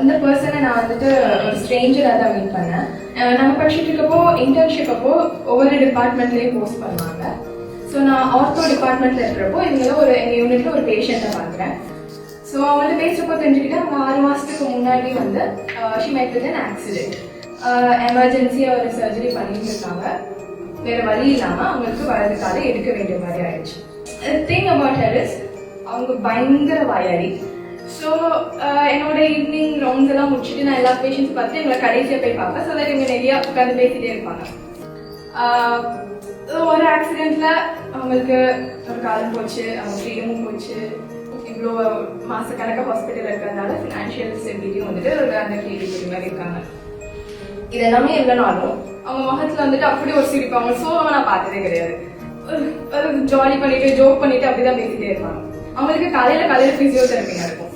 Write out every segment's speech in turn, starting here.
இந்த பர்சனை நான் வந்துட்டு ஒரு ஸ்ட்ரேஞ்சராக தான் மீட் பண்ணேன். நாங்கள் படிச்சுட்டு இருக்கப்போ இன்டர்ன்ஷிப் அப்போ ஒவ்வொரு டிபார்ட்மெண்ட்லேயும் போஸ்ட் பண்ணுவாங்க. ஸோ நான் ஆர்த்தோ டிபார்ட்மெண்ட்டில் இருக்கிறப்போ இவங்களும் எங்கள் யூனிட்ல ஒரு பேஷண்ட்டை பார்க்குறேன். ஸோ அவங்கள்ட்ட பேசுகிறப்போ தெரிஞ்சுக்கிட்டு அவங்க 6 மாதத்துக்கு முன்னாடி வந்து ஷி மெட் வித் அன் ஆக்சிடென்ட். எமர்ஜென்சியாக ஒரு சர்ஜரி பண்ணிட்டு இருக்காங்க. வேறு வழி இல்லாமல் அவங்களுக்கு வலது காலை எடுக்க வேண்டிய மாதிரி ஆயிடுச்சு. திங் அபவுட் ஹர் இஸ் அவங்க பயங்கர வாயாடி. ஸோ என்னோட ஈவினிங் ரவுண்ட்ஸ் எல்லாம் முடிச்சுட்டு நான் எல்லா பேஷண்ட்ஸ் பார்த்து எங்களை கடைசியாக போய் பார்ப்பேன். ஸோ தட் இவங்க நிறையா உட்காந்து பேசிகிட்டே இருப்பாங்க. ஒரு ஆக்சிடென்ட்ல அவங்களுக்கு ஒரு காலம் போச்சு, அவங்க ஃப்ரீடமும் போச்சு. இவ்வளோ மாசக்கணக்காக ஹாஸ்பிட்டல் இருக்கிறதுனால ஃபினான்ஷியல் ஸ்டெபிலிட்டியும் வந்துட்டு ஒரு அந்த கேள்விக்குறி மாதிரி இருக்காங்க. இதெல்லாமே இல்லைனாலும் அவங்க முகத்துல வந்துட்டு அப்படி ஒரு சிரிப்பு, அவங்க சோகமா நான் பார்த்ததே கிடையாது. ஒரு ஜாலி பண்ணிட்டு ஜோக் பண்ணிட்டு அப்படிதான் பேசிட்டே இருப்பாங்க. அவங்களுக்கு காலையில பிசியோதெரப்பி நடக்கும்.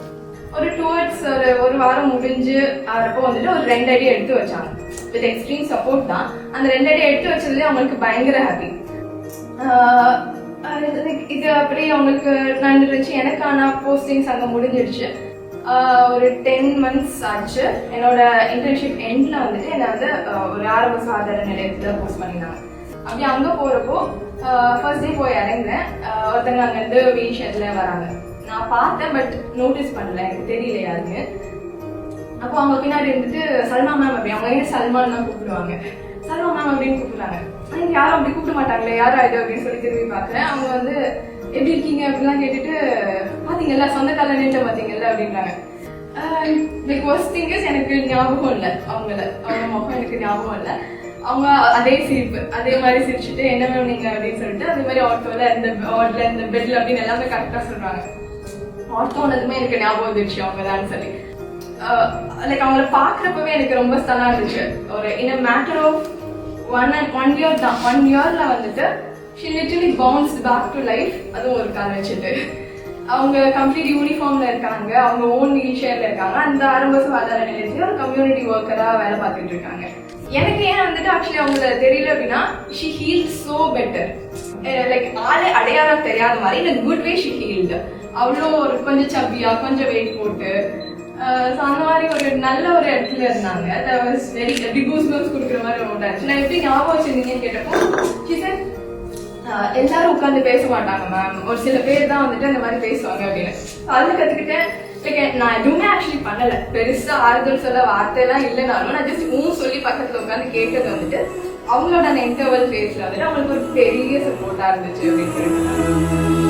ஒரு டுவர்ட்ஸ் ஒரு வாரம் முடிஞ்சு அப்போ வந்துட்டு ஒரு 2 அடி எடுத்து வச்சாங்க. வித் எக்ஸ்ட்ரீம் சப்போர்ட் தான். அந்த 2 அடி எடுத்து வச்சதுலேயே அவங்களுக்கு பயங்கர ஹாப்பி. இது அப்படியே அவங்களுக்கு நடந்துருச்சு. எனக்கான போஸ்டிங்ஸ் அங்கே முடிஞ்சிடுச்சு. ஒரு 10 months ஆச்சு. என்னோட இன்டர்ன்ஷிப் எண்ட்ல வந்துட்டு என்னை வந்து ஒரு ஆரம்ப சுகாதார நிலையத்துல போஸ்ட் பண்ணினாங்க. அப்படி அங்கே போறப்போ ஃபர்ஸ்ட் டே போய் இறங்குறேன். ஒருத்தங்க அங்கேருந்து வீல் ஷேர்ல வராங்க. நான் பார்த்தேன், பட் நோட்டீஸ் பண்ணல, எனக்கு தெரியல யாருன்னு. அப்போ அவங்க பின்னாடி இருந்துட்டு சல்மா மேம் அப்படி, அவங்க என்ன சல்மான் தான் கூப்பிடுவாங்க, சல்மா மேம் அப்படின்னு கூப்பிடுறாங்க. ஆனால் யாரும் அப்படி கூப்பிட மாட்டாங்களே, யாரும் இது அப்படின்னு சொல்லி திரும்பி பார்க்குறேன். அவங்க வந்து எப்படி இருக்கீங்க அப்படிலாம் கேட்டுட்டு, பார்த்தீங்கல்ல சொந்த கால நின்று பார்த்தீங்கல்ல அப்படின்றாங்க. லைக் ஒர்ஸ்ட் திங் இஸ் எனக்கு ஞாபகம் இல்லை அவங்க முகம், எனக்கு ஞாபகம் இல்லை. அவங்க அதே சிரிப்பு, அதே மாதிரி சிரிச்சுட்டு என்ன மேம் நீங்க அப்படின்னு சொல்லிட்டு அதே மாதிரி ஆட்டோல இந்த வார்ட்ல இந்த பெட்ல அப்படின்னு எல்லாமே கரெக்டா சொல்றாங்க. ஆட்டோனதுமே எனக்கு ஞாபகம் வந்துருச்சு அவங்க தான் சொல்லி. லைக் அவங்கள பாக்குறப்பவே எனக்கு ரொம்ப ஸ்டன்னா இருந்துச்சு. ஒரு in a matter of one year தான், 1 yearல வந்துட்டு she literally bounced back to life. அதுவும் ஒரு கால் வச்சுட்டு அவங்க கம்ப்ளீட் யூனிஃபார்ம்ல இருக்காங்க, அவங்க ஓன் வீல் சேர்ல இருக்காங்க. அந்த ஆரம்ப சுகாதார நிலையத்துல ஒரு கம்யூனிட்டி ஒர்க்கரா வேலை பார்த்துட்டு இருக்காங்க. எனக்கு ஏன் வந்துட்டு ஆக்சுவலி அவங்கள தெரியல அப்படின்னா, she healed so better. Like ஆளே அடையாளம் தெரியாத மாதிரி இந்த குட் வே ஷி ஹீல்டு. அவ்வளோ ஒரு கொஞ்சம் சப்பியா, கொஞ்சம் வெயிட் போட்டு அந்த மாதிரி ஒரு நல்ல ஒரு இடத்துல இருந்தாங்க. வெரி கூஸ்பம்ஸ் கொடுக்குற மாதிரி ஒரு ஆச்சு. நான் எப்படி ஞாபகம் வச்சிருந்தீங்கன்னு கேட்டப்போ எல்லாரும் உட்காந்து பேச மாட்டாங்க மேம், ஒரு சில பேர் தான் வந்துட்டு அந்த மாதிரி பேசுவாங்க அப்படின்னு. அதுல கத்துக்கிட்டேன். லைக் நான் எதுவுமே ஆக்சுவலி பண்ணல, பெருசா ஆறுதல் சொல்ல வார்த்தையெல்லாம் இல்லைனாலும் நான் ஜஸ்ட் சொல்லி பக்கத்துல உட்காந்து கேட்டது வந்துட்டு அவங்களோட அந்த இன்டர்வல் ஃபேஸ்ல வந்துட்டு அவங்களுக்கு ஒரு பெரிய சப்போர்ட்டா இருந்துச்சு அப்படின்னு சொல்லிட்டு